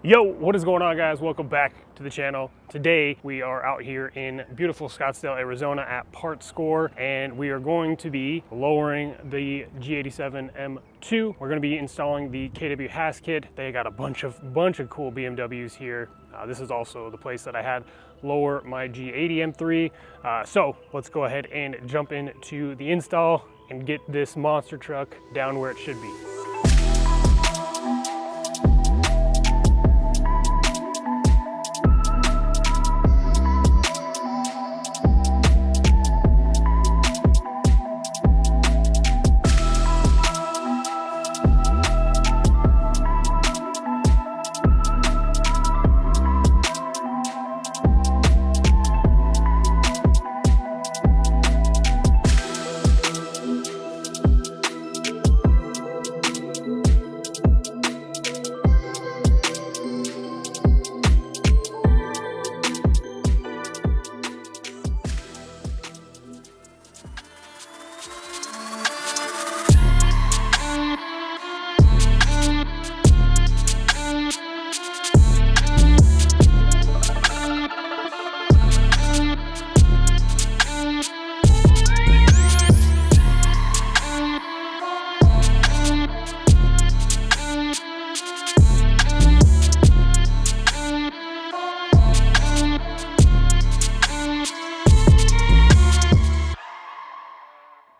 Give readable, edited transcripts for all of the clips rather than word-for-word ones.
Yo, what is going on, guys? Welcome back to the channel. Today we are out here in beautiful Scottsdale, Arizona at Part Score, and we are going to be lowering the G87 M2. We're going to be installing the KW H.A.S kit. They got a bunch of cool BMWs here. This is also the place that I had lower my G80 M3. So let's go ahead and jump into the install and get this monster truck down where it should be.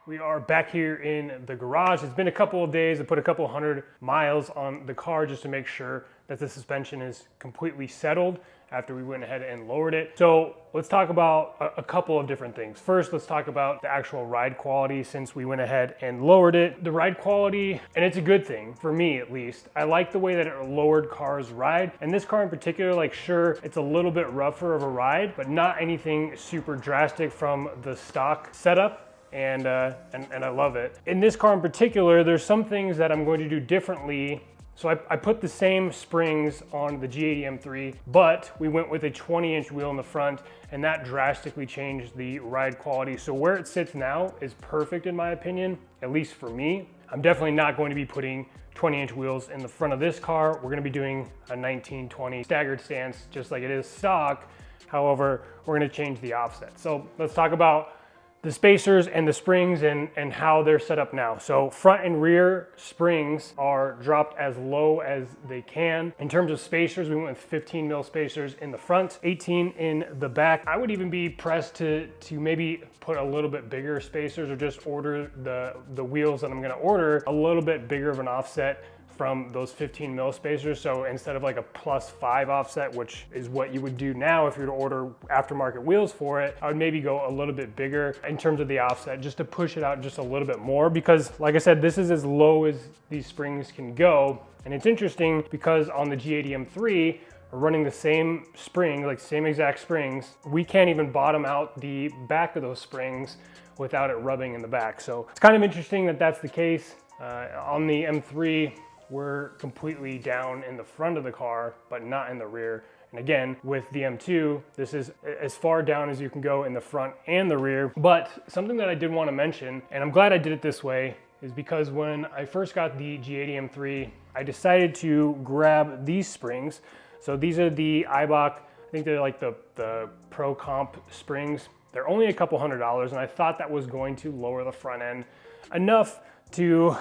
We are back here in the garage. It's been a couple of days. I put a couple 100 miles on the car just to make sure that the suspension is completely settled after we went ahead and lowered it. So let's talk about a couple of different things. First, let's talk about the actual ride quality since we went ahead and lowered it. The ride quality, and it's a good thing, for me at least. I like the way that it lowered cars ride. And this car in particular, like sure, it's a little bit rougher of a ride, but not anything super drastic from the stock setup. And I love it. In this car in particular, there's some things that I'm going to do differently. So I put the same springs on the G80 M3, but we went with a 20-inch wheel in the front, and that drastically changed the ride quality. So where it sits now is perfect in my opinion, at least for me. I'm definitely not going to be putting 20-inch wheels in the front of this car. We're gonna be doing a 19-20 staggered stance, just like it is stock. However, we're gonna change the offset. So let's talk about the spacers and the springs and how they're set up now. So front and rear springs are dropped as low as they can. In terms of spacers, we went with 15 mil spacers in the front, 18 in the back. I would even be pressed to maybe put a little bit bigger spacers or just order the wheels that I'm gonna order a little bit bigger of an offset from those 15 mil spacers. So instead of like a +5 offset, which is what you would do now if you were to order aftermarket wheels for it, I would maybe go a little bit bigger in terms of the offset just to push it out just a little bit more, because like I said, this is as low as these springs can go. And it's interesting because on the G80 M3, we're running the same spring, like same exact springs. We can't even bottom out the back of those springs without it rubbing in the back. So it's kind of interesting that that's the case. On the M3, we're completely down in the front of the car, but not in the rear. And again, with the M2, this is as far down as you can go in the front and the rear. But something that I did want to mention, and I'm glad I did it this way, is because when I first got the G80 M3, I decided to grab these springs. So these are the Eibach, I think they're like the Pro Comp springs. They're only a couple $100, and I thought that was going to lower the front end enough to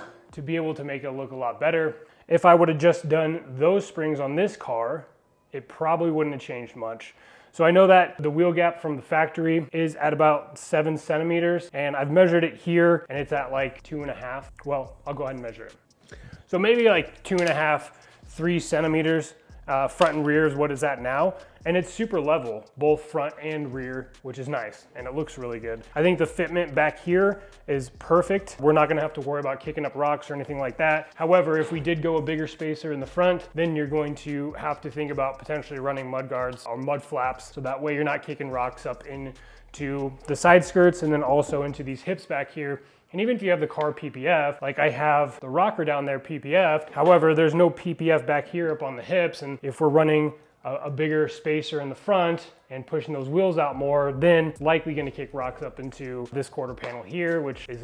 be able to make it look a lot better. If I would have just done those springs on this car, it probably wouldn't have changed much. So I know that the wheel gap from the factory is at about 7 centimeters, and I've measured it here, and it's at like 2.5. Well, I'll go ahead and measure it. So maybe like 2.5, 3 centimeters. Front and rear is what is that now. And it's super level, both front and rear, which is nice, and it looks really good. I think the fitment back here is perfect. We're not gonna have to worry about kicking up rocks or anything like that. However, if we did go a bigger spacer in the front, then you're going to have to think about potentially running mud guards or mud flaps, so that way you're not kicking rocks up into the side skirts and then also into these hips back here. And even if you have the car PPF, like I have the rocker down there PPF, however, there's no PPF back here up on the hips. And if we're running a bigger spacer in the front and pushing those wheels out more, then likely gonna kick rocks up into this quarter panel here, which is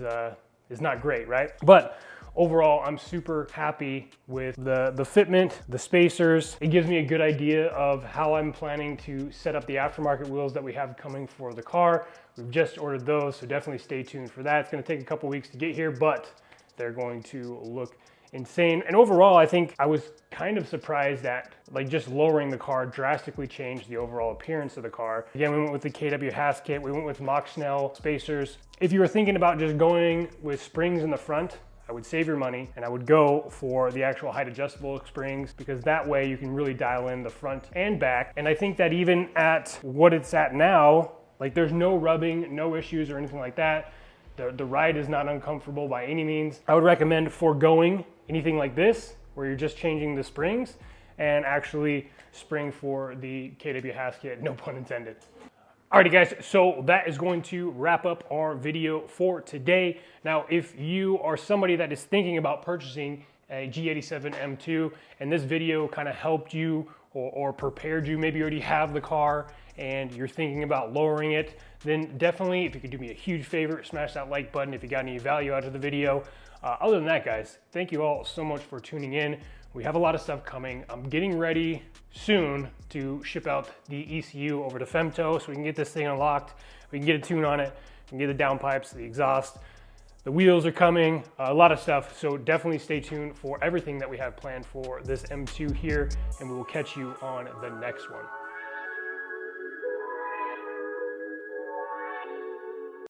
not great, right? But overall, I'm super happy with the fitment, the spacers. It gives me a good idea of how I'm planning to set up the aftermarket wheels that we have coming for the car. We've just ordered those, so definitely stay tuned for that. It's gonna take a couple weeks to get here, but they're going to look insane. And overall, I think I was kind of surprised that like just lowering the car drastically changed the overall appearance of the car. Again, we went with the KW H.A.S kit. We went with Macht Schnell spacers. If you were thinking about just going with springs in the front, I would save your money and I would go for the actual height adjustable springs, because that way you can really dial in the front and back. And I think that even at what it's at now, like there's no rubbing, no issues or anything like that. The ride is not uncomfortable by any means. I would recommend foregoing anything like this, where you're just changing the springs, and actually spring for the KW H.A.S kit, no pun intended. Alrighty guys, so that is going to wrap up our video for today. Now, if you are somebody that is thinking about purchasing a G87 M2, and this video kind of helped you or prepared you, maybe you already have the car and you're thinking about lowering it, then definitely, if you could do me a huge favor, smash that like button if you got any value out of the video. Other than that, guys, thank you all so much for tuning in. We have a lot of stuff coming. I'm getting ready soon to ship out the ECU over to Femto so we can get this thing unlocked. We can get a tune on it. We can get the downpipes, the exhaust. The wheels are coming, a lot of stuff. So definitely stay tuned for everything that we have planned for this M2 here, and we will catch you on the next one.